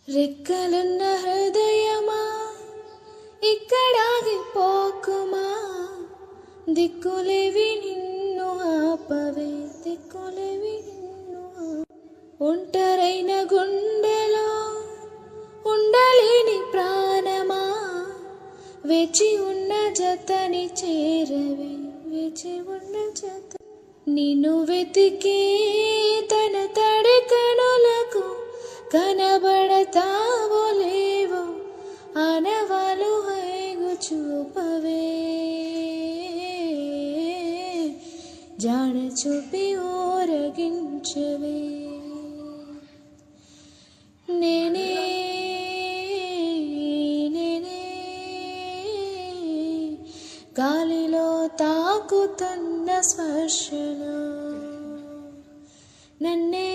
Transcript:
రెక్కలున్న హృదయమా ఇక్కడాగిపోకుమా, దిక్కులేవి నిన్ను ఆపవే, దిక్కులేవి నిన్ను ఒంటరైన గుండెలో ఉండలేని ప్రాణమా, వేచి ఉన్న జతని చేరవే, వేచి ఉన్న జత. నిన్ను వెతికి తన తడి కనులకు కనబడతావో లేవో, ఆనవాలు హైగు చూపవే, జాడ చూపి ఊరగించవే. నేనే నేనే గాలిలో తాకుతున్న స్పర్శలో నన్నే